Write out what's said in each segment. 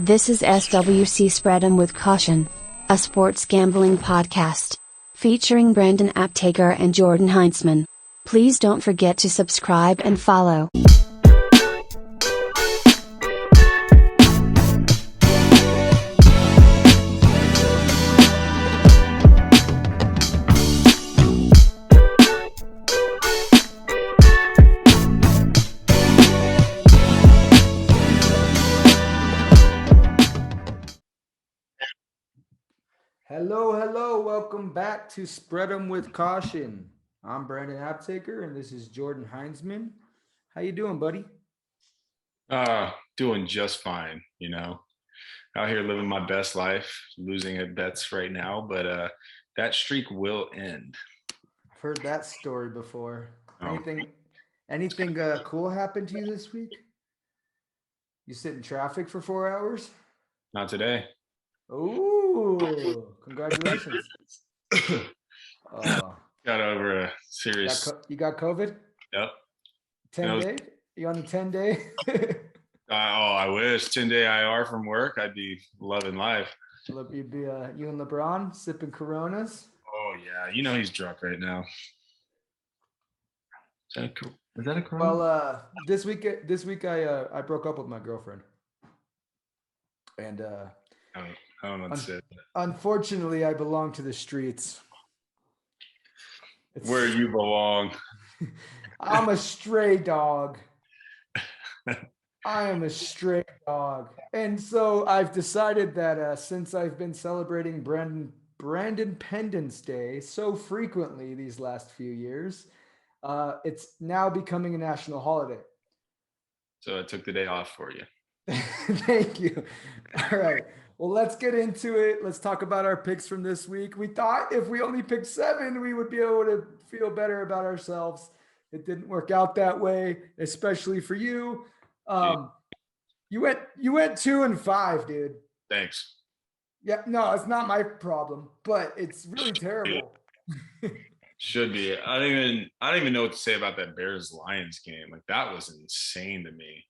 This is SWC Spread 'em with Caution, a sports gambling podcast featuring Brandon Aptaker and Jordan Heinzman. Please don't forget to subscribe and follow. Hello, welcome back to Spread 'em with Caution. I'm Brandon Aptaker, and this is Jordan Heinzman. How you doing, buddy? Doing just fine, out here living my best life, losing at bets right now, but that streak will end. I've heard that story before. Oh. Anything cool happened to you this week? You sit in traffic for 4 hours? Not today. Ooh, congratulations. Got over a serious. You got COVID? Yep. 10-day? You on the 10-day? I wish 10-day IR from work. I'd be loving life. You'd be you and LeBron sipping Coronas. Oh yeah, he's drunk right now. Is that a Corona? Well, this week I broke up with my girlfriend, and I don't know what to say. Unfortunately, I belong to the streets. Where you belong. I'm a stray dog. I am a stray dog. And so I've decided that since I've been celebrating Brandon Pendants Day so frequently these last few years, it's now becoming a national holiday. So I took the day off for you. Thank you. All right. Well, let's get into it. Let's talk about our picks from this week. We thought if we only picked 7, we would be able to feel better about ourselves. It didn't work out that way, especially for you. You went 2 and 5, dude. Thanks. Yeah, no, it's not my problem, but it's really terrible. Should be. I don't even know what to say about that Bears-Lions game. Like, that was insane to me.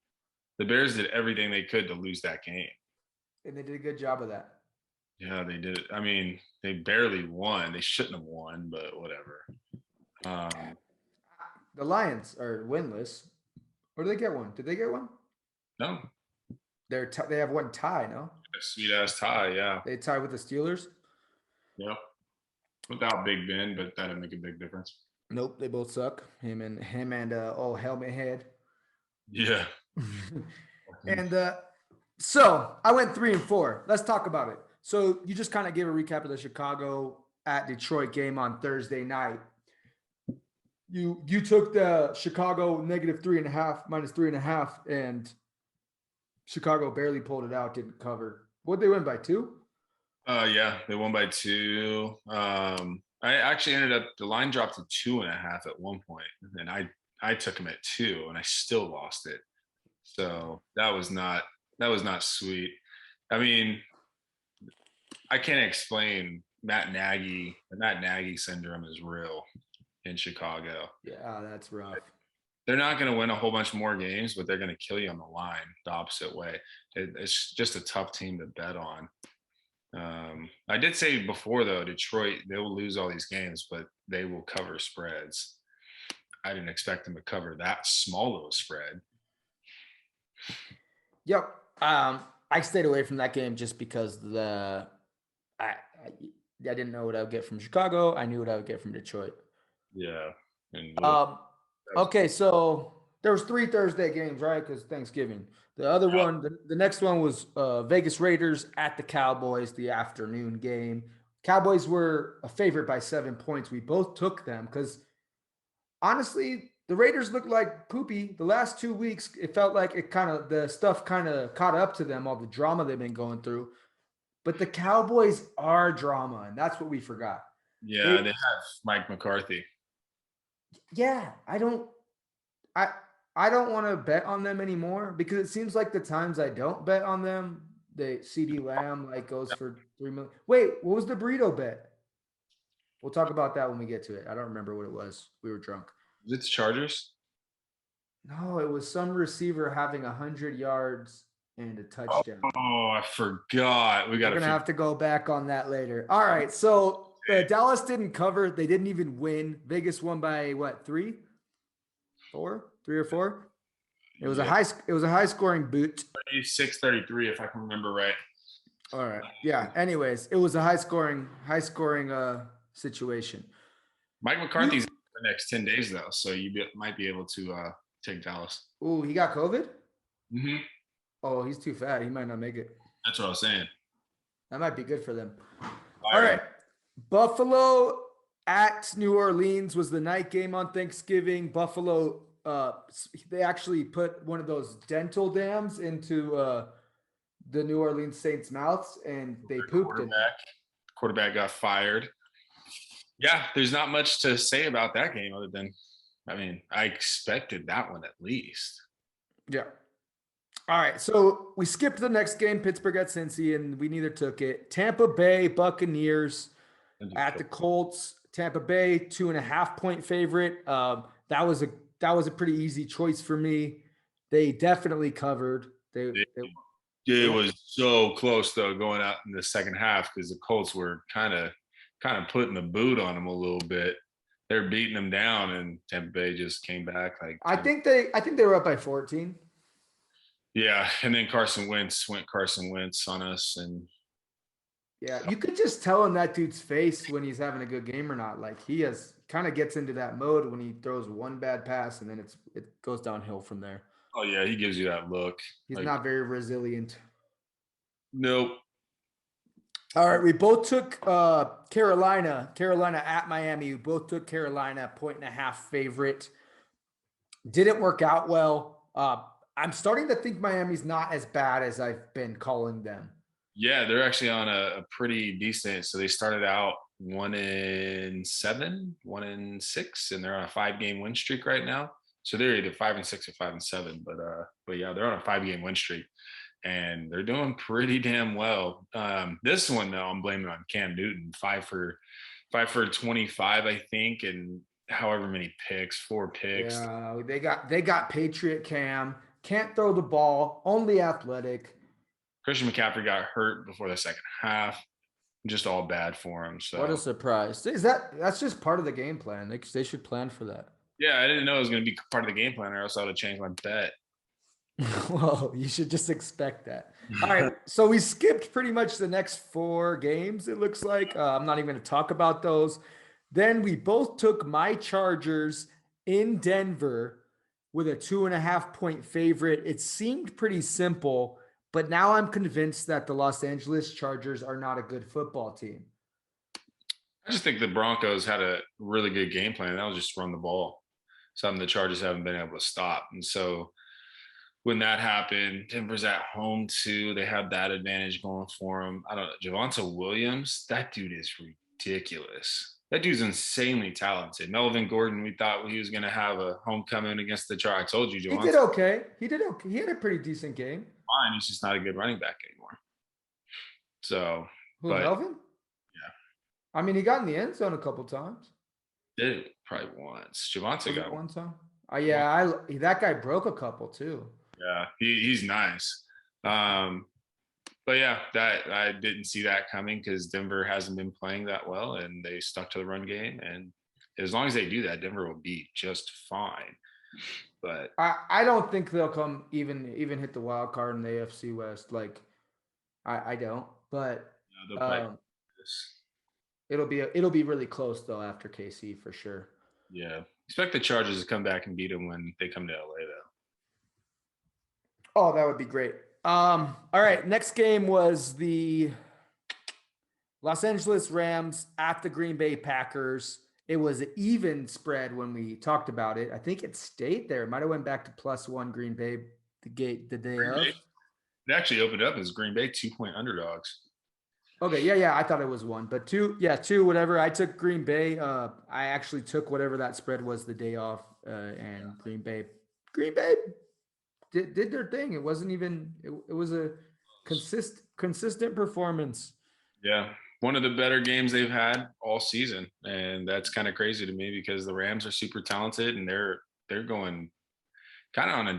The Bears did everything they could to lose that game. And they did a good job of that. Yeah, they did. I mean, they barely won. They shouldn't have won, but whatever. The Lions are winless. Or did they get one? Did they get one? No. They have one tie, no? A sweet-ass tie, yeah. They tie with the Steelers? Yep. Without Big Ben, but that didn't make a big difference. Nope, they both suck. Him and Helmet Head. Yeah. And so I went 3 and 4. Let's talk about it. So you just kind of gave a recap of the Chicago at Detroit game on Thursday night. You took the Chicago -3.5, -3.5, and Chicago barely pulled it out, didn't cover. What'd they win by 2? Yeah, they won by 2. I actually ended up, the line dropped to 2.5 at one point, and I took them at 2, and I still lost it. So that was not sweet. I mean, I can't explain Matt Nagy. The Matt Nagy syndrome is real in Chicago. Yeah, that's rough. They're not going to win a whole bunch more games, but they're going to kill you on the line the opposite way. It's just a tough team to bet on. I did say before, though, Detroit, they will lose all these games, but they will cover spreads. I didn't expect them to cover that small of a spread. Yep. I stayed away from that game just because I didn't know what I would get from Chicago. I knew what I would get from Detroit. Yeah. Okay, so there was 3 Thursday games, right? Because Thanksgiving. The other one, the next one was Vegas Raiders at the Cowboys, the afternoon game. Cowboys were a favorite by 7 points. We both took them because honestly, the Raiders looked like poopy. The last 2 weeks, it felt like the stuff kind of caught up to them, all the drama they've been going through. But the Cowboys are drama, and that's what we forgot. Yeah, they have Mike McCarthy. Yeah, I don't want to bet on them anymore because it seems like the times I don't bet on them, the CD Lamb goes for $3 million. Wait, what was the burrito bet? We'll talk about that when we get to it. I don't remember what it was. We were drunk. Was it the Chargers? No, it was some receiver having 100 yards and a touchdown. Oh, I forgot. We're going to have to go back on that later. All right. So Dallas didn't cover. They didn't even win. Vegas won by what? 3 or 4? It was a high scoring boot. 36-33, if I can remember right. All right. Yeah. Anyways, it was a high scoring situation. Mike McCarthy's the next 10 days though, so you might be able to take Dallas. Oh, he got COVID? Mm-hmm. Oh, he's too fat. He might not make it. That's what I was saying. That might be good for them. All right. Buffalo at New Orleans was the night game on Thanksgiving. Buffalo, they actually put one of those dental dams into the New Orleans Saints' mouths, and they pooped in it. Quarterback got fired. Yeah, there's not much to say about that game other than, I mean, I expected that one at least. Yeah. All right, so we skipped the next game, Pittsburgh at Cincy, and we neither took it. Tampa Bay Buccaneers at the Colts. Tampa Bay 2.5-point favorite. That was a pretty easy choice for me. They definitely covered. It was so close though going out in the second half because the Colts were kind of putting the boot on them a little bit. They're beating them down, and Tampa Bay just came back. I think they were up by 14. Yeah, and then Carson Wentz on us, and yeah, you could just tell in that dude's face when he's having a good game or not. Like he kind of gets into that mode when he throws one bad pass, and then it goes downhill from there. Oh yeah, he gives you that look. He's not very resilient. Nope. All right, we both took Carolina at Miami. We both took Carolina 1.5 favorite. Didn't work out well. I'm starting to think Miami's not as bad as I've been calling them. Yeah, they're actually on a pretty decent. So they started out 1-7, 1-6, and they're on a 5-game win streak right now. So they're either 5-6 or 5-7. But yeah, they're on a 5-game win streak, and they're doing pretty damn well. This one though, I'm blaming on Cam Newton, 5 for 25, I think, and however many picks, 4 picks. Yeah, they got Patriot Cam. Can't throw the ball, only athletic. Christian McCaffrey got hurt before the second half. Just all bad for him. So what a surprise! That's just part of the game plan? They should plan for that. Yeah, I didn't know it was going to be part of the game plan, or else I would have changed my bet. Well, you should just expect that. All right, so we skipped pretty much the next 4 games. It looks like I'm not even going to talk about those. Then we both took my Chargers in Denver with a 2.5-point favorite. It seemed pretty simple, but now I'm convinced that the Los Angeles Chargers are not a good football team. I just think the Broncos had a really good game plan. That was just run the ball, something the Chargers haven't been able to stop. And so when that happened, Denver's at home too. They have that advantage going for them. I don't know. Javonte Williams, that dude is ridiculous. That dude's insanely talented. Melvin Gordon, we thought he was going to have a homecoming against the Chargers. I told you, Javonte. He did okay. He had a pretty decent game. Fine. He's just not a good running back anymore. So, Melvin? Yeah. I mean, he got in the end zone a couple times. Did it probably once. Javonte got one time. Yeah, that guy broke a couple too. Yeah, he's nice. But yeah, that I didn't see that coming because Denver hasn't been playing that well, and they stuck to the run game. And as long as they do that, Denver will be just fine. But I don't think they'll come even hit the wild card in the AFC West. Like I don't. But it'll be really close though after KC for sure. Yeah, expect the Chargers to come back and beat them when they come to LA though. Oh, that would be great. All right, next game was the Los Angeles Rams at the Green Bay Packers. It was an even spread when we talked about it. I think it stayed there. It might have went back to +1 Green Bay the day of. It actually opened up as Green Bay 2-point underdogs. Okay, yeah, I thought it was 1, but 2, whatever. I took Green Bay. I actually took whatever that spread was the day off, and Green Bay did their thing. It wasn't even. It was a consistent performance. Yeah, one of the better games they've had all season, and that's kind of crazy to me because the Rams are super talented and they're going kind of on a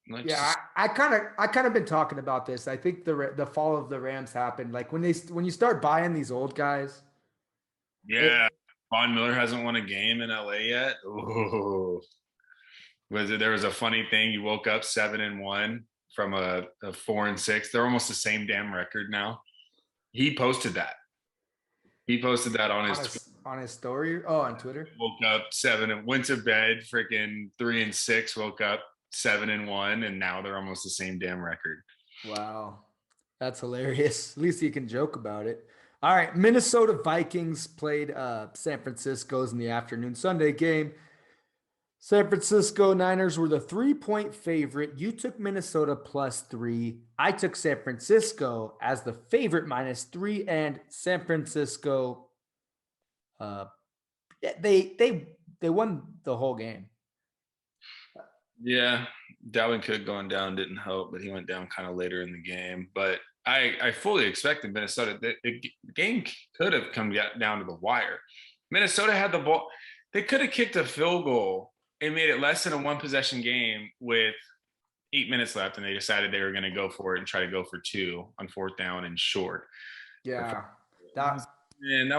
Like, Yeah, I kind of been talking about this. I think the fall of the Rams happened like when you start buying these old guys. yeah. Von Miller hasn't won a game in LA yet. Ooh. There was a funny thing. You woke up 7-1 from a 4-6. They're almost the same damn record now. He posted that. He posted that on his story. Oh, on Twitter. Woke up 7 and went to bed freaking 3-6. Woke up 7-1, and now they're almost the same damn record. Wow, that's hilarious. At least you can joke about it. All right, Minnesota Vikings played San Francisco's in the afternoon Sunday game. San Francisco Niners were the 3-point favorite. You took Minnesota +3. I took San Francisco as the favorite -3, and San Francisco, they won the whole game. Yeah, Dalvin Cook going down didn't help, but he went down kind of later in the game. But I fully expected Minnesota. The game could have come down to the wire. Minnesota had the ball. They could have kicked a field goal and made it less than a one-possession game with 8 minutes left, and they decided they were going to go for it and try to go for 2 on 4th down and short. Yeah, that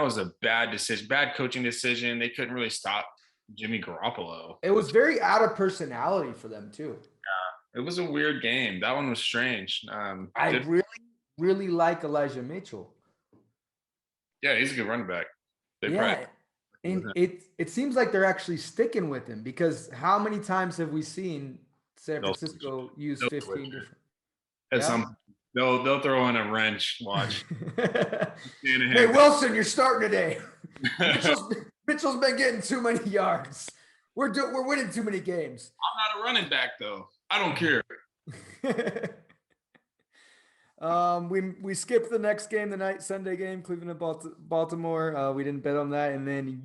was a bad decision, bad coaching decision. They couldn't really stop Jimmy Garoppolo. It was very out of personality for them too. Yeah, it was a weird game. That one was strange. I really like Elijah Mitchell. Yeah, he's a good running back. And it seems like they're actually sticking with him, because how many times have we seen San Francisco use 15 different? At some they'll throw in a wrench. Watch. Hey Wilson, you're starting today. Mitchell's been getting too many yards. We're winning too many games. I'm not a running back though. I don't care. We skipped the next game, the Sunday game, Cleveland and Baltimore. We didn't bet on that. And then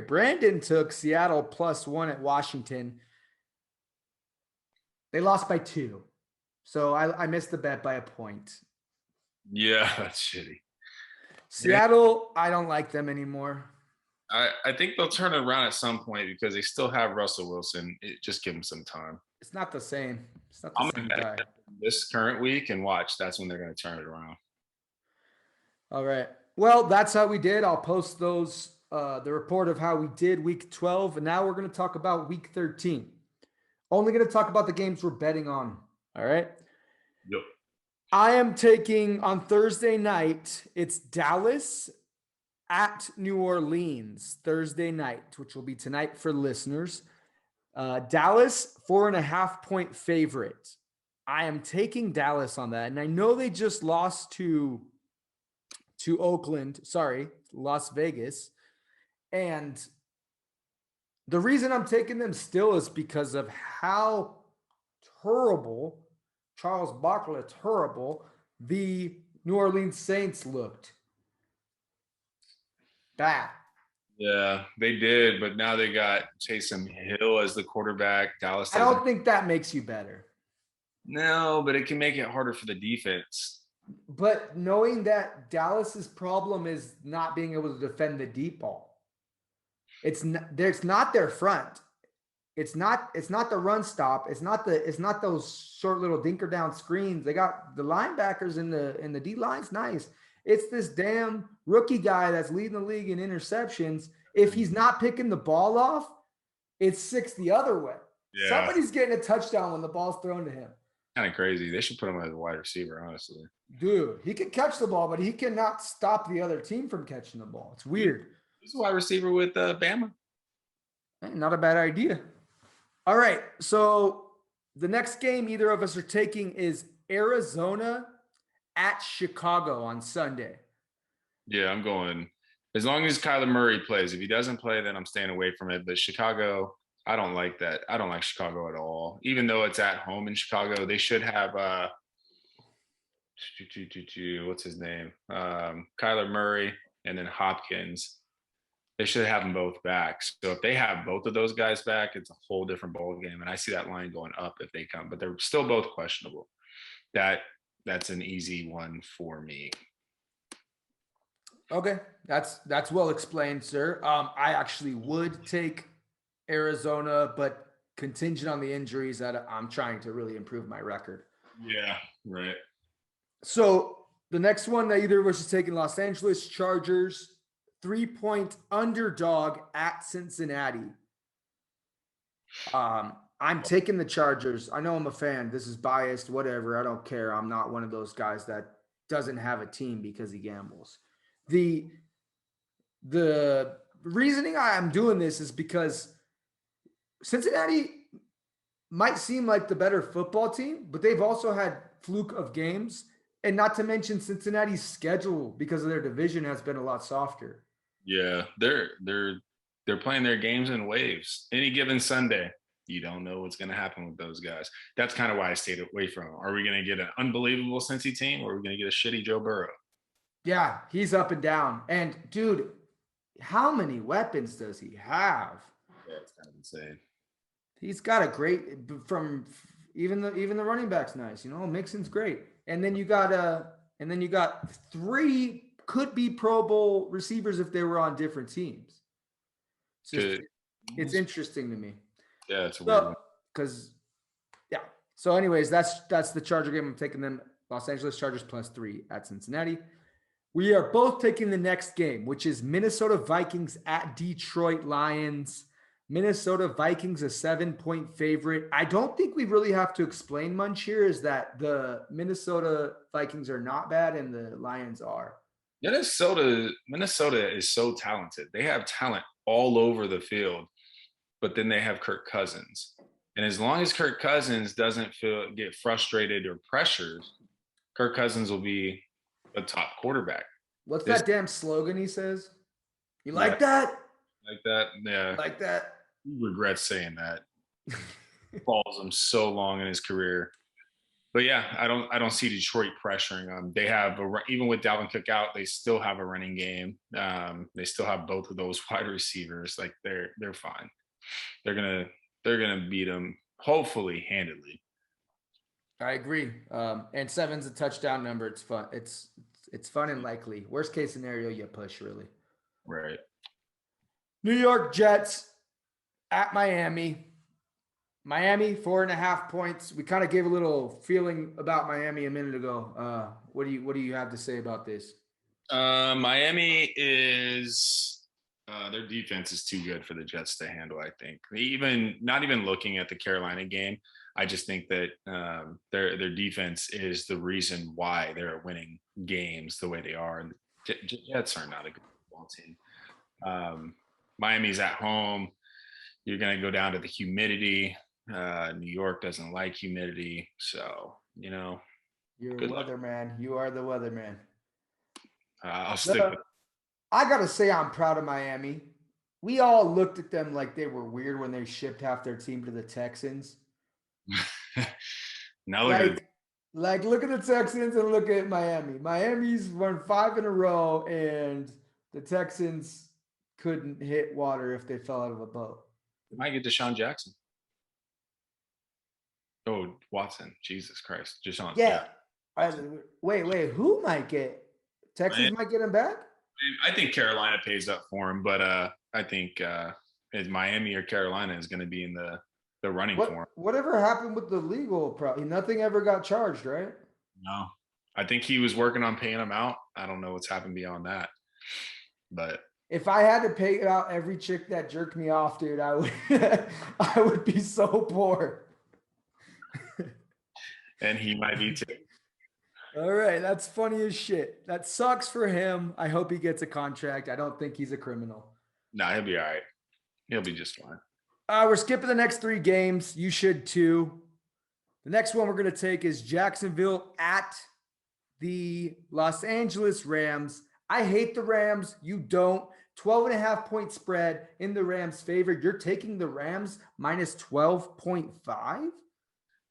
Brandon took Seattle +1 at Washington. They lost by 2. So I missed the bet by a point. Yeah, that's shitty. Seattle, I don't like them anymore. I think they'll turn it around at some point because they still have Russell Wilson. Just give him some time. It's not the same. It's not the same guy. This current week and watch. That's when they're going to turn it around. All right. Well, that's how we did. I'll post those, the report of how we did week 12. And now we're going to talk about week 13. Only going to talk about the games we're betting on. All right. Yep. I am taking on Thursday night. It's Dallas at New Orleans Thursday night, which will be tonight for listeners. Dallas 4.5-point favorite. I am taking Dallas on that. And I know they just lost to Las Vegas. And the reason I'm taking them still is because of how terrible the New Orleans Saints looked. Bad. Yeah, they did, but now they got Taysom Hill as the quarterback. Dallas. I don't think that makes you better. No, but it can make it harder for the defense. But knowing that Dallas's problem is not being able to defend the deep ball. It's not their front. It's not the run stop. It's not those short little dinker down screens. They got the linebackers in the D line's nice. It's this damn rookie guy that's leading the league in interceptions. If he's not picking the ball off, it's 6 the other way. Yeah. Somebody's getting a touchdown when the ball's thrown to him. Kind of crazy. They should put him as a wide receiver, honestly. Dude, he can catch the ball, but he cannot stop the other team from catching the ball. It's weird. He's a wide receiver with Bama. Not a bad idea. All right, so the next game either of us are taking is Arizona at Chicago on Sunday. Yeah, I'm going. As long as Kyler Murray plays. If he doesn't play, then I'm staying away from it. But Chicago, I don't like that. I don't like Chicago at all. Even though it's at home in Chicago, they should have what's his name? Kyler Murray and then Hopkins. They should have them both back. So if they have both of those guys back, it's a whole different ball game. And I see that line going up if they come, but they're still both questionable. That's an easy one for me. Okay, that's well explained, sir. I actually would take Arizona, but contingent on the injuries that I'm trying to really improve my record. Yeah, right. So the next one that either of us is taking, Los Angeles Chargers, 3-point underdog at Cincinnati. I'm taking the Chargers. I know I'm a fan. This is biased, whatever. I don't care. I'm not one of those guys that doesn't have a team because he gambles. The reasoning I'm doing this is because Cincinnati might seem like the better football team, but they've also had fluke of games. And not to mention Cincinnati's schedule because of their division has been a lot softer. Yeah, they're playing their games in waves. Any given Sunday, you don't know what's going to happen with those guys. That's kind of why I stayed away from them. Are we going to get an unbelievable Cincy team, or are we going to get a shitty Joe Burrow? Yeah, he's up and down. And dude, how many weapons does he have? Yeah, it's kind of insane. He's got a great from even the running back's nice. Mixon's great. And then you got 3 could be Pro Bowl receivers if they were on different teams. It's interesting to me. Yeah, it's a weird one. Because So anyways, that's the Charger game. I'm taking them. Los Angeles Chargers +3 at Cincinnati. We are both taking the next game, which is Minnesota Vikings at Detroit Lions. Minnesota Vikings, a 7-point favorite. I don't think we really have to explain much here, is that the Minnesota Vikings are not bad and the Lions are. Minnesota is so talented. They have talent all over the field, but then they have Kirk Cousins. And as long as Kirk Cousins doesn't get frustrated or pressured, Kirk Cousins will be a top quarterback. What's that damn slogan he says? You like that? Like that? Yeah. Like that? He regrets saying that. Follows him so long in his career. But yeah, I don't see Detroit pressuring them. They have even with Dalvin Cook out, they still have a running game. They still have both of those wide receivers. Like they're fine. They're gonna beat them hopefully handedly. I agree. And 7's a touchdown number. It's fun. It's fun and likely. Worst case scenario, you push really. Right. New York Jets at Miami. Miami, 4.5 points. We kind of gave a little feeling about Miami a minute ago. What do you have to say about this? Miami is their defense is too good for the Jets to handle. I think not even looking at the Carolina game, I just think that their defense is the reason why they're winning games the way they are. And the Jets are not a good football team. Miami's at home. You're going to go down to the humidity. New York doesn't like humidity. So, you're a weatherman. You are the weatherman. I'll stick with. I got to say I'm proud of Miami. We all looked at them like they were weird when they shipped half their team to the Texans. Now look at the Texans and look at Miami. Miami's won 5 in a row, and the Texans couldn't hit water if they fell out of a boat. They might get Deshaun Jackson. Oh, Watson. Jesus Christ. Deshaun. Yeah. Wait. Who might get? Texans might get him back? I think Carolina pays up for him, but I think Miami or Carolina is going to be in the running for him. Whatever happened with the legal problem? Nothing ever got charged, right? No. I think he was working on paying him out. I don't know what's happened beyond that. But if I had to pay out every chick that jerked me off, dude, I would be so poor. And he might be too. All right, that's funny as shit. That sucks for him. I hope he gets a contract. I don't think he's a criminal. No, he'll be all right. He'll be just fine. We're skipping the next 3 games. You should too. The next one we're going to take is Jacksonville at the Los Angeles Rams. I hate the Rams. You don't. 12.5-point spread in the Rams' favor. You're taking the Rams minus 12.5?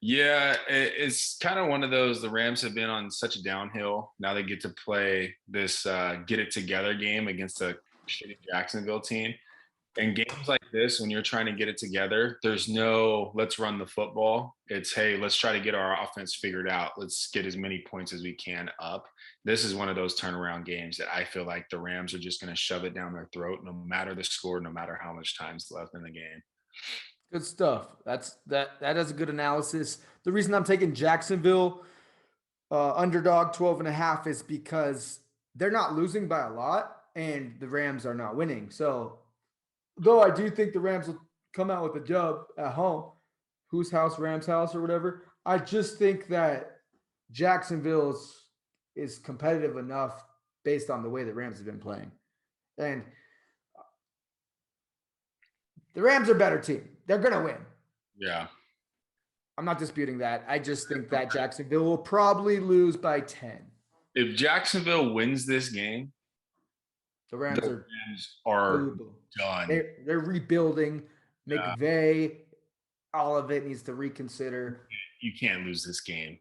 Yeah, it's kind of one of those. The Rams have been on such a downhill. Now they get to play this get it together game against a shitty Jacksonville team. And games like this, when you're trying to get it together, there's no let's run the football. It's, hey, let's try to get our offense figured out. Let's get as many points as we can up. This is one of those turnaround games that I feel like the Rams are just going to shove it down their throat, no matter the score, no matter how much time's left in the game. Good stuff. That is a good analysis. The reason I'm taking Jacksonville underdog 12.5 is because they're not losing by a lot and the Rams are not winning. So though I do think the Rams will come out with a dub at home, whose house, Rams house or whatever, I just think that Jacksonville's is competitive enough based on the way the Rams have been playing. And the Rams are a better team. They're going to win. Yeah. I'm not disputing that. I just think that Jacksonville will probably lose by 10. If Jacksonville wins this game, The Rams are unbelievable. done. They're rebuilding. McVay, all of it needs to reconsider. You can't lose this game.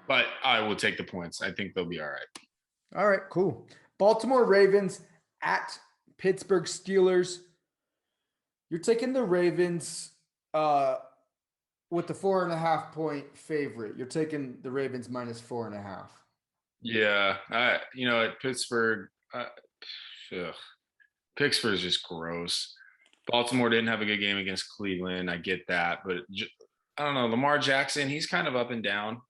But I will take the points. I think they'll be all right. All right, cool. Baltimore Ravens at Pittsburgh Steelers. You're taking the Ravens with the 4.5 point favorite. You're taking the Ravens minus 4.5. Yeah. At Pittsburgh, Pittsburgh's just gross. Baltimore didn't have a good game against Cleveland. I get that. But I don't know. Lamar Jackson, he's kind of up and down.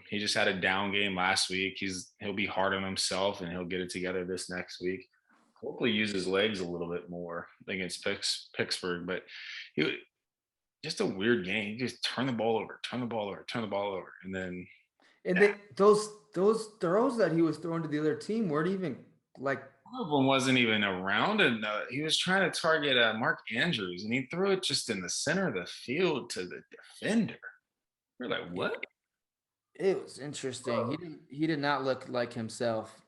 He just had a down game last week. He'll be hard on himself and he'll get it together this next week. Hopefully use his legs a little bit more against Pittsburgh, but just a weird game. He just turn the ball over, and then those throws that he was throwing to the other team weren't even like. One of them wasn't even around, and he was trying to target Mark Andrews, and he threw it just in the center of the field to the defender. We're like, what? It was interesting. He did not look like himself.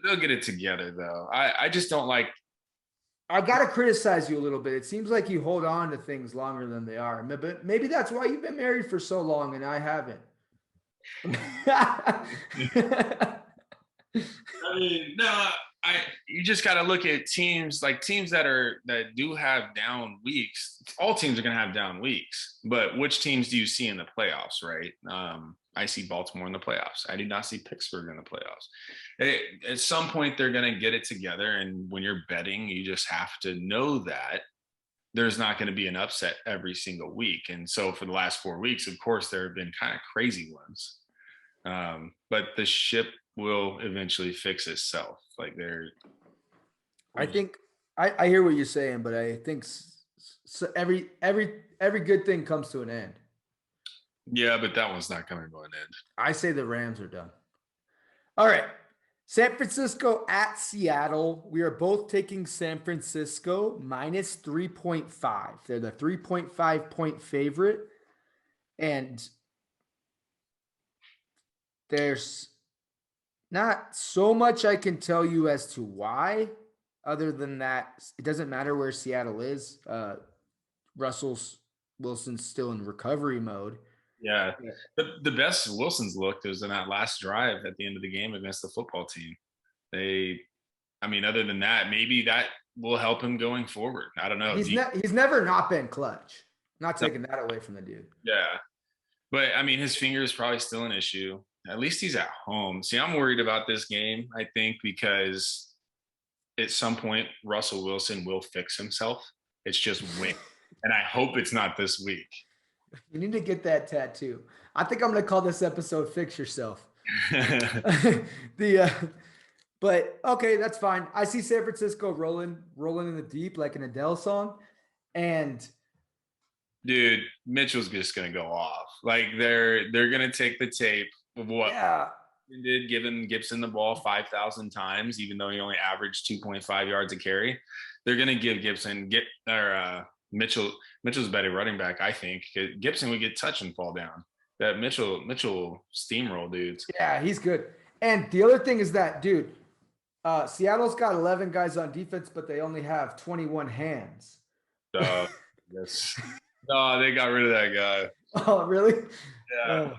They'll get it together, though. I just don't like. I got to criticize you a little bit. It seems like you hold on to things longer than they are. But maybe that's why you've been married for so long and I haven't. I mean, no, you just got to look at teams that do have down weeks. All teams are going to have down weeks, but which teams do you see in the playoffs, right? I see Baltimore in the playoffs. I do not see Pittsburgh in the playoffs. At some point, they're going to get it together. And when you're betting, you just have to know that there's not going to be an upset every single week. And so for the last 4 weeks, of course, there have been kind of crazy ones. But the ship will eventually fix itself. I think I hear what you're saying, but I think every good thing comes to an end. Yeah, but that one's not coming to an end. I say the Rams are done. All right. San Francisco at Seattle. We are both taking San Francisco minus 3.5. They're the 3.5 point favorite. And there's not so much I can tell you as to why, other than that it doesn't matter where Seattle is. Wilson's still in recovery mode. Yeah. The best Wilson's looked was in that last drive at the end of the game against the football team. Other than that, maybe that will help him going forward. I don't know. He's never not been clutch. Not taking that away from the dude. Yeah. But, his finger is probably still an issue. At least he's at home. See, I'm worried about this game, I think, because at some point, Russell Wilson will fix himself. It's just win. And I hope it's not this week. You need to get that tattoo. I think I'm going to call this episode Fix Yourself. But okay, that's fine. I see San Francisco rolling in the deep like an Adele song. And dude, Mitchell's just going to go off. They're going to take the tape of what he did, giving Gibson the ball 5,000 times, even though he only averaged 2.5 yards a carry. They're going to give Mitchell's a better running back, I think. Gibson would get touched and fall down. That Mitchell steamroll dudes. Yeah, he's good. And the other thing is that, dude, Seattle's got 11 guys on defense, but they only have 21 hands. Yes. No, they got rid of that guy. Oh, really? Yeah.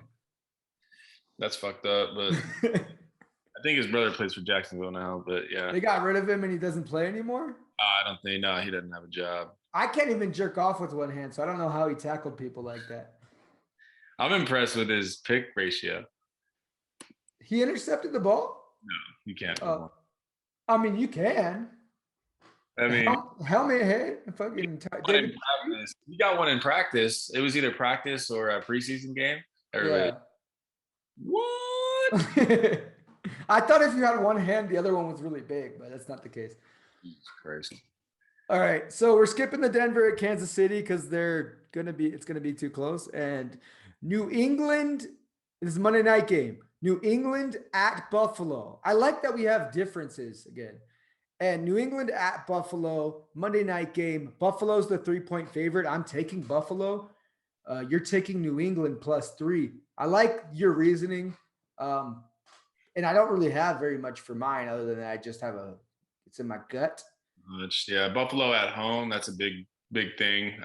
That's fucked up, but I think his brother plays for Jacksonville now, but yeah. They got rid of him and he doesn't play anymore? I don't think, no, he doesn't have a job. I can't even jerk off with one hand, so I don't know how he tackled people like that. I'm impressed with his pick ratio. He intercepted the ball? No, you can't. You can. I mean, Helmet head. Fucking you got one in practice. It was either practice or a preseason game. Everybody, Yeah. what? I thought if you had one hand, the other one was really big, but that's not the case. Jesus Christ. All right, so we're skipping the Denver at Kansas City because it's gonna be too close. And New England, this is Monday night game. New England at Buffalo. I like that we have differences again. And New England at Buffalo, Monday night game. Buffalo's the 3-point favorite. I'm taking Buffalo. You're taking New England +3. I like your reasoning. And I don't really have very much for mine other than I just have it's in my gut. Yeah, Buffalo at home. That's a big thing.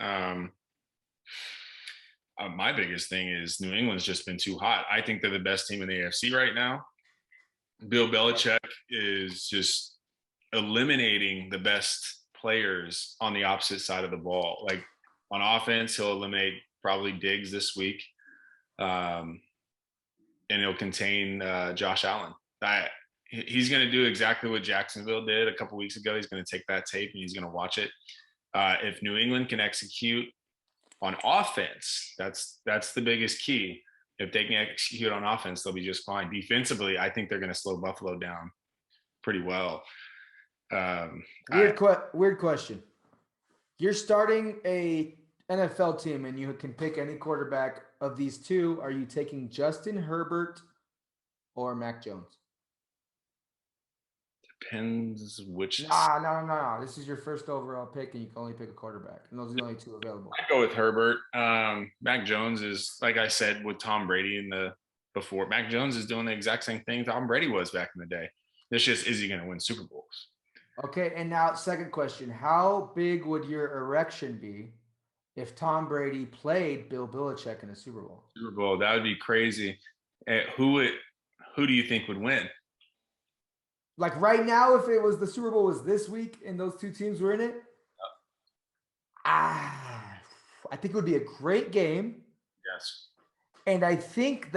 My biggest thing is New England's just been too hot. I think they're the best team in the AFC right now. Bill Belichick is just eliminating the best players on the opposite side of the ball. Like on offense, he'll eliminate probably Diggs this week. And he'll contain Josh Allen. He's going to do exactly what Jacksonville did a couple weeks ago. He's going to take that tape and he's going to watch it. If New England can execute on offense, that's the biggest key. If they can execute on offense, they'll be just fine. Defensively, I think they're going to slow Buffalo down pretty well. Weird question. You're starting a NFL team and you can pick any quarterback of these two. Are you taking Justin Herbert or Mac Jones? Depends which. No. This is your first overall pick, and you can only pick a quarterback, and those are the only two available. I'd go with Herbert. Mac Jones is, like I said, with Tom Brady before. Mac Jones is doing the exact same thing Tom Brady was back in the day. It's just, is he going to win Super Bowls? Okay, and now second question: how big would your erection be if Tom Brady played Bill Belichick in a Super Bowl? Super Bowl, that would be crazy. Who do you think would win? Like right now, if it was the Super Bowl was this week and those two teams were in it, I think it would be a great game. Yes. And I think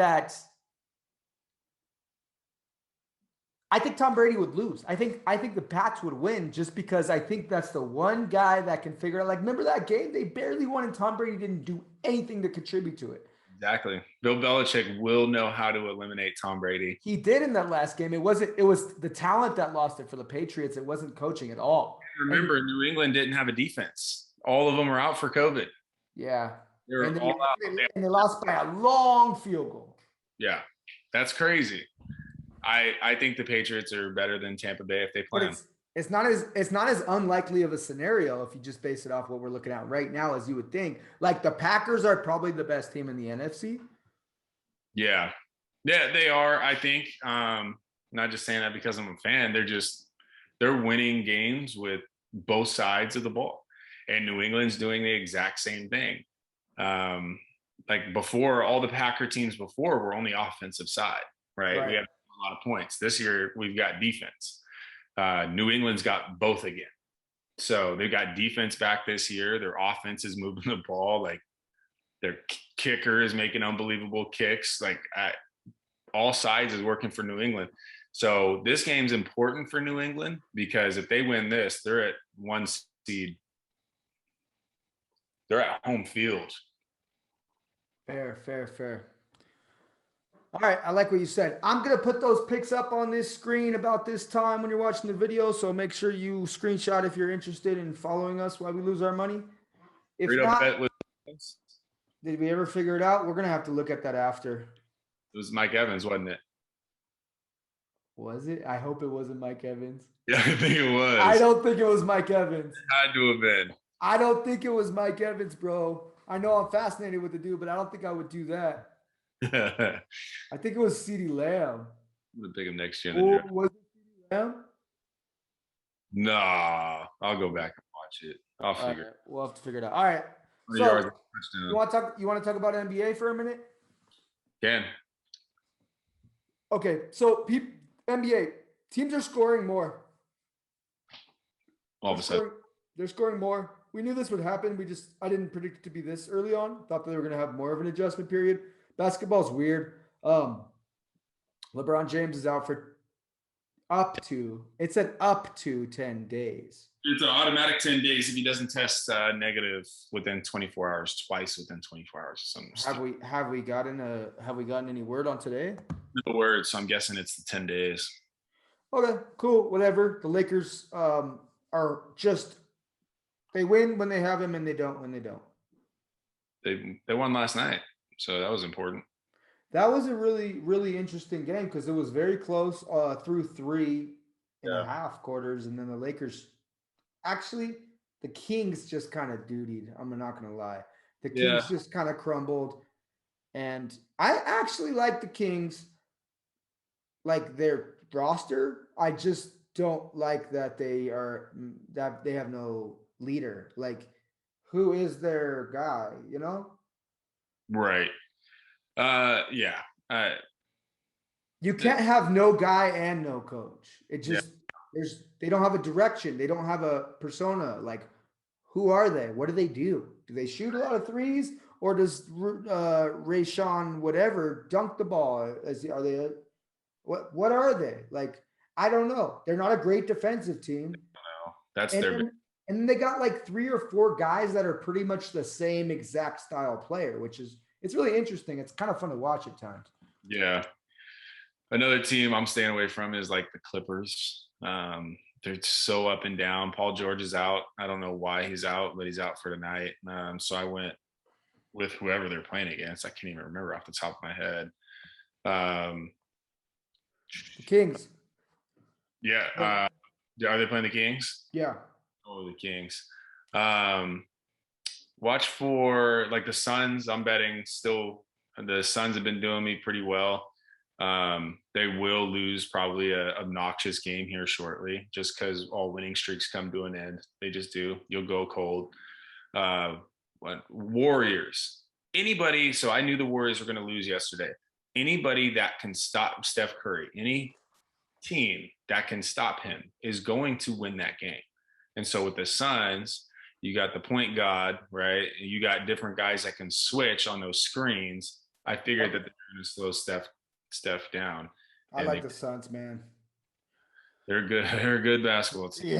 Tom Brady would lose. I think the Pats would win just because I think that's the one guy that can figure out. Like, remember that game? They barely won and Tom Brady didn't do anything to contribute to it. Exactly. Bill Belichick will know how to eliminate Tom Brady. He did in that last game. It was the talent that lost it for the Patriots. It wasn't coaching at all. Remember, New England didn't have a defense. All of them were out for COVID. Yeah. They were all out. And they lost by a long field goal. Yeah. That's crazy. I think the Patriots are better than Tampa Bay if they play them. It's not as unlikely of a scenario if you just base it off what we're looking at right now as you would think. Like the Packers are probably the best team in the NFC. Yeah, they are. I think. Not just saying that because I'm a fan. They're winning games with both sides of the ball, and New England's doing the exact same thing. Like before, all the Packer teams before were only offensive side, right? We had a lot of points. This year we've got defense. New England's got both again. So they've got defense back this year. Their offense is moving the ball. Like their kicker is making unbelievable kicks. Like all sides is working for New England. So this game's important for New England because if they win this, they're at 1 seed. They're at home field. Fair. All right, I like what you said. I'm going to put those picks up on this screen about this time when you're watching the video, so make sure you screenshot if you're interested in following us while we lose our money. If not, did we ever figure it out? We're going to have to look at that after. It was Mike Evans, wasn't it? Was it? I hope it wasn't Mike Evans. Yeah, I think it was. I don't think it was Mike Evans. It had to have been. I don't think it was Mike Evans, bro. I know I'm fascinated with the dude, but I don't think I would do that. I think it was CeeDee Lamb. I'm gonna pick him next year. Was it CeeDee Lamb? Nah, I'll go back and watch it. I'll figure it. We'll have to figure it out. All right. So, you want to talk about NBA for a minute? Can. Okay, so NBA teams are scoring more. All of a sudden, they're scoring more. We knew this would happen. I didn't predict it to be this early on. Thought that they were going to have more of an adjustment period. Basketball's weird. LeBron James is out for It's an up to 10 days. It's an automatic 10 days if he doesn't test negative within 24 hours, twice within 24 hours. Have we gotten any word on today? No word, so I'm guessing it's the 10 days. Okay, cool, whatever. The Lakers are just they win when they have him and they don't when they don't. They won last night, so that was important. That was a really, really interesting game because it was very close through 3.5 quarters, and then the Lakers actually the Kings just kind of dutied. I'm not gonna lie. The Kings just kind of crumbled. And I actually like the Kings, like their roster. I just don't like that they have no leader. Like, who is their guy, you know? Right. Yeah. You can't have no guy and no coach. It just they don't have a direction. They don't have a persona. Like, who are they? What do they do? Do they shoot a lot of threes, or does Rayshawn whatever dunk the ball? Are they what are they? Like, I don't know. They're not a great defensive team. No, that's and then they got like 3 or 4 guys that are pretty much the same exact style player, which is it's really interesting. It's kind of fun to watch at times. Yeah. Another team I'm staying away from is like the Clippers. They're so up and down. Paul George is out. I don't know why he's out, but he's out for tonight. So I went with whoever they're playing against. I can't even remember off the top of my head. The Kings. Yeah. Are they playing the Kings? Yeah. Oh, the Kings. Watch for like the Suns. I'm betting still. The Suns have been doing me pretty well. They will lose probably a obnoxious game here shortly, just because all winning streaks come to an end. They just do. You'll go cold. Warriors. Anybody. So I knew the Warriors were going to lose yesterday. Anybody that can stop Steph Curry, any team that can stop him is going to win that game. And so with the Suns, you got the point guard, right? You got different guys that can switch on those screens. I figured that they're going to slow Steph down. I like the Suns, man. They're good. They're a good basketball team.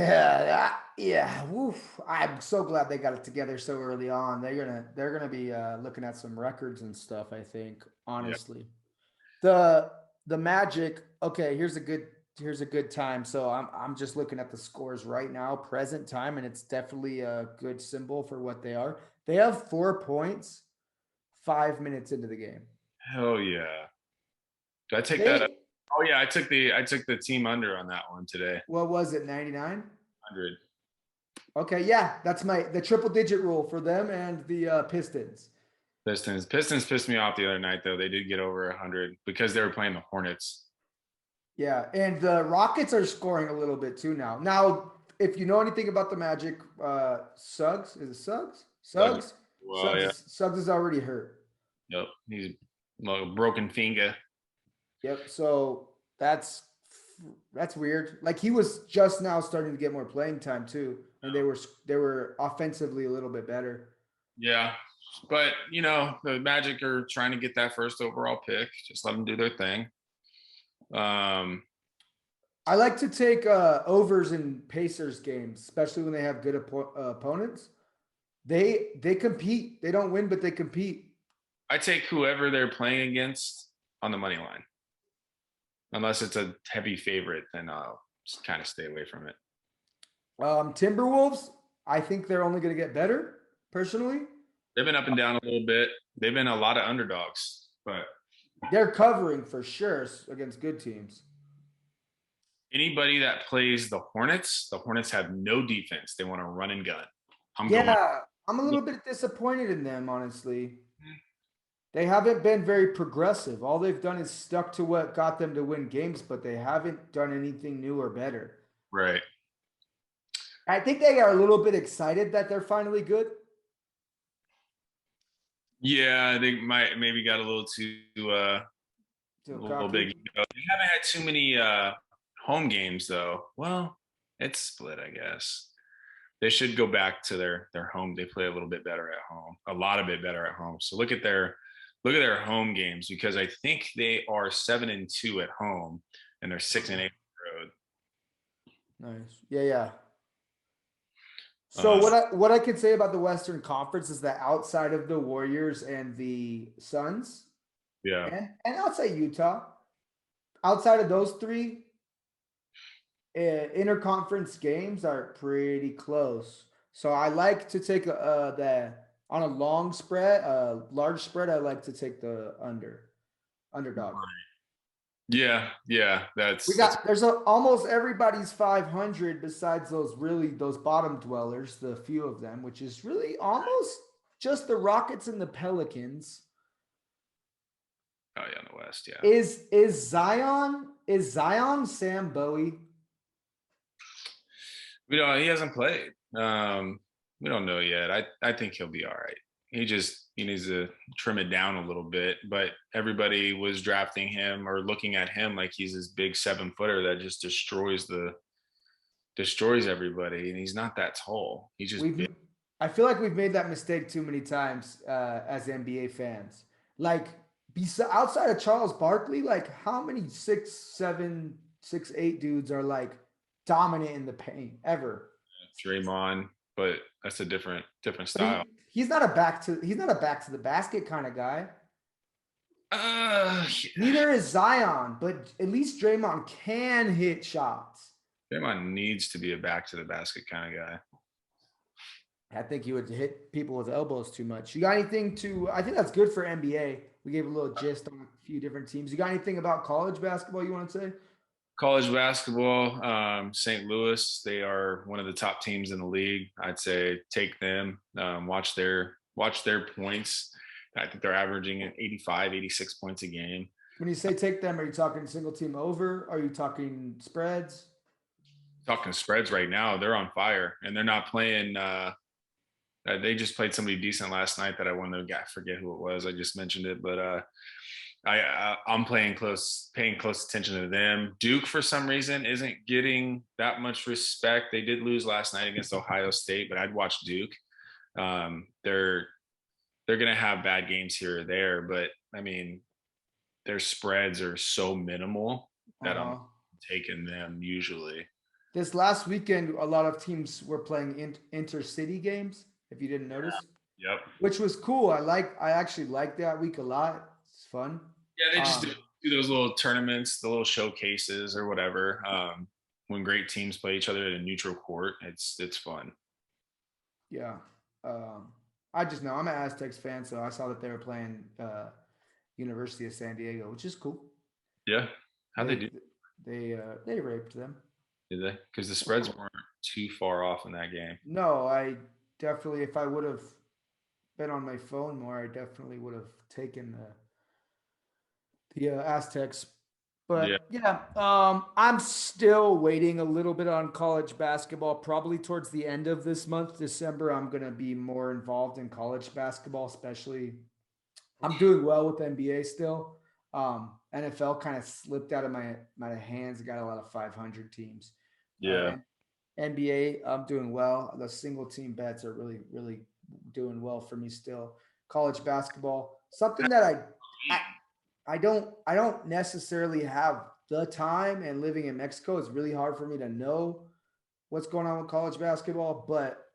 Yeah. Woof. I'm so glad they got it together so early on. They're gonna be looking at some records and stuff, I think, honestly. The Magic, okay, here's a good time. So I'm just looking at the scores right now, present time, and it's definitely a good symbol for what they are. They have 4 points 5 minutes into the game. Hell yeah. Did I take that? Oh yeah, I took the team under on that one today. What was it, 99? 100. Okay, yeah, that's the triple digit rule for them and the Pistons. Pistons pissed me off the other night though. They did get over 100 because they were playing the Hornets. Yeah, and the Rockets are scoring a little bit too now. Now, if you know anything about the Magic, Suggs, is it Suggs? Suggs? Well, yeah. Suggs is already hurt. Yep, he's a broken finger. Yep, so that's weird. Like, he was just now starting to get more playing time too, and they were offensively a little bit better. Yeah, but the Magic are trying to get that first overall pick. Just let them do their thing. I like to take overs in Pacers games, especially when they have good opponents. They compete. They don't win, but they compete. I take whoever they're playing against on the money line. Unless it's a heavy favorite, then I'll just kind of stay away from it. Timberwolves, I think they're only going to get better, personally. They've been up and down a little bit. They've been a lot of underdogs, but they're covering for sure against good teams. Anybody that plays the Hornets have no defense. They want to run and gun. I'm a little bit disappointed in them, honestly. They haven't been very progressive. All they've done is stuck to what got them to win games, but they haven't done anything new or better. Right. I think they are a little bit excited that they're finally good. Yeah, they might maybe got a little too a little big. They haven't had too many home games though. Well, it's split, I guess. They should go back to their home. They play a little bit better at home, a lot of bit better at home. So look at their home games, because I think they are 7-2 at home and they're 6-8 on the road. Nice. Yeah. So what I could say about the Western Conference is that outside of the Warriors and the Suns, Yeah. and I'll say Utah, outside of those three, interconference games are pretty close. So I like to take the on a long spread, large spread. I like to take the underdog. Yeah. That's There's almost everybody's 500 besides those bottom dwellers, the few of them, which is really almost just the Rockets and the Pelicans. oh yeah, in the West. Yeah. Is Zion Sam Bowie? He hasn't played. We don't know yet. I think he'll be all right. He needs to trim it down a little bit. But everybody was drafting him or looking at him like he's this big 7-footer that just destroys everybody, and he's not that tall. He's just big. I feel like we've made that mistake too many times as NBA fans. Like, outside of Charles Barkley, like how many 6'7", 6'8" dudes are like dominant in the paint ever? Draymond, but that's a different style. He's not a back to the basket kind of guy. Neither is Zion, but at least Draymond can hit shots. Draymond needs to be a back to the basket kind of guy. I think he would hit people with elbows too much. You got anything I think that's good for NBA. We gave a little gist on a few different teams. You got anything about college basketball you want to say? College basketball, St. Louis, they are one of the top teams in the league. I'd say take them, watch their points. I think they're averaging 85, 86 points a game. When you say take them, are you talking single team over? Are you talking spreads? Talking spreads right now. They're on fire, and they're not playing. They just played somebody decent last night that I wanted to. I forget who it was. I just mentioned it, but I'm paying close attention to them. Duke, for some reason, isn't getting that much respect. They did lose last night against Ohio State, but I'd watch Duke. They're going to have bad games here or there, but I mean, their spreads are so minimal that I'm taking them usually. This last weekend, a lot of teams were playing intercity games, if you didn't notice. Yep. Which was cool. I actually like that week a lot. It's fun. Yeah, they just do those little tournaments, the little showcases or whatever. When great teams play each other at a neutral court, it's fun. Yeah. I just know I'm an Aztecs fan, so I saw that they were playing University of San Diego, which is cool. Yeah. How'd they do? They raped them. Did they? Because the spreads weren't too far off in that game. No, I definitely, if I would have been on my phone more, I definitely would have taken the Aztecs. But yeah, I'm still waiting a little bit on college basketball. Probably towards the end of this month, December, I'm going to be more involved in college basketball, especially. I'm doing well with NBA still. NFL kind of slipped out of my hands. I got a lot of 500 teams. Yeah. NBA, I'm doing well. The single team bets are really, really doing well for me still. College basketball, something that I don't necessarily have the time, and living in Mexico, it's really hard for me to know what's going on with college basketball, but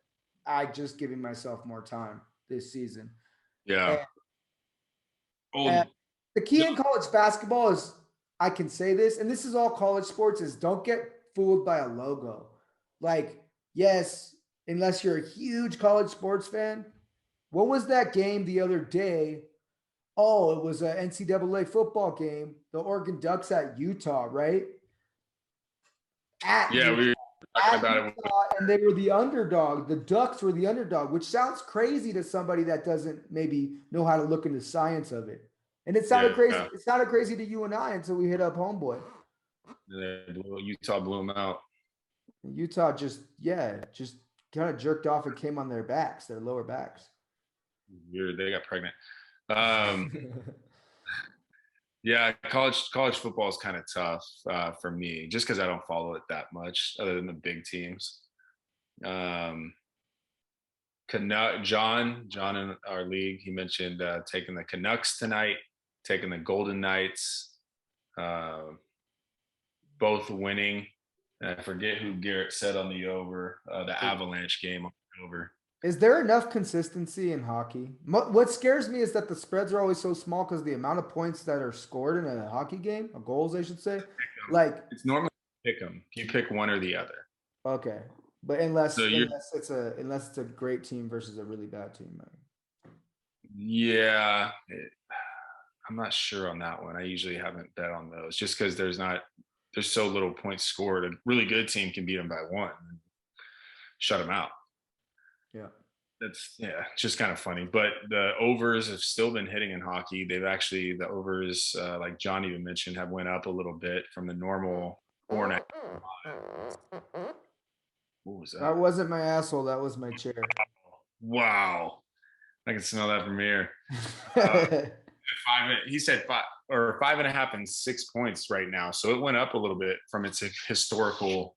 I just giving myself more time this season. Yeah. And the key in college basketball is, I can say this, and this is all college sports, is don't get fooled by a logo. Like, yes, unless you're a huge college sports fan. What was that game the other day? Oh, it was an NCAA football game. The Oregon Ducks at Utah, right? We were talking about Utah, it. And they were the underdog. The Ducks were the underdog, which sounds crazy to somebody that doesn't maybe know how to look into science of it. And it sounded crazy. Yeah. It sounded crazy to you and I until we hit up homeboy. Utah blew them out. Utah just kind of jerked off and came on their backs, their lower backs. Weird. They got pregnant. Yeah, college football is kind of tough for me, just because I don't follow it that much, other than the big teams. John in our league, he mentioned taking the Canucks tonight, taking the Golden Knights, both winning. And I forget who Garrett said on the over, the Avalanche game on the over. Is there enough consistency in hockey? What scares me is that the spreads are always so small because the amount of points that are scored in a hockey game, or goals, I should say. Like It's normally pick them. You pick one or the other. okay, but unless So it's a great team versus a really bad team. Yeah, I'm not sure on that one. I usually haven't bet on those just because there's so little points scored. A really good team can beat them by one and shut them out. Yeah. It's just kind of funny. But the overs have still been hitting in hockey. They've actually, the overs, like John even mentioned, have went up a little bit from the normal 4.5. What was that? That wasn't my asshole. That was my chair. Wow. I can smell that from here. He said 5.5 and 6 points right now. So it went up a little bit from its historical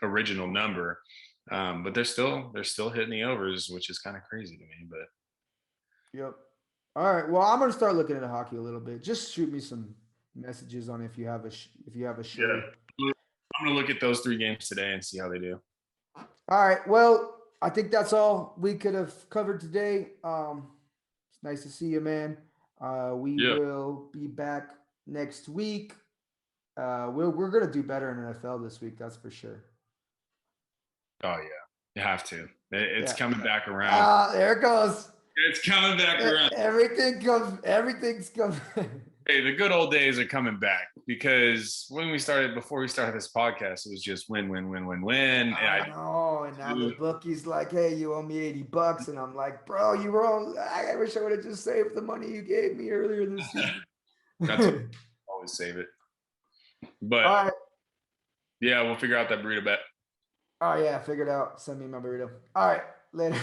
original number. But they're still hitting the overs, which is kind of crazy to me. But yep. All right. Well, I'm gonna start looking at hockey a little bit. Just shoot me some messages on if you have a show. Yeah. I'm gonna look at those 3 games today and see how they do. All right. Well, I think that's all we could have covered today. It's nice to see you, man. We will be back next week. We're gonna do better in NFL this week. That's for sure. Oh yeah, you have to. It's coming back around. There it goes. It's coming back around. Everything's coming. Hey, the good old days are coming back because before we started this podcast, it was just win. I know, and now the bookie's like, "Hey, you owe me $80," and I'm like, "Bro, you wrong. I wish I would have just saved the money you gave me earlier this season." Always save it. But yeah, we'll figure out that burrito bet. Oh yeah, figured out. Send me my burrito. All right, later.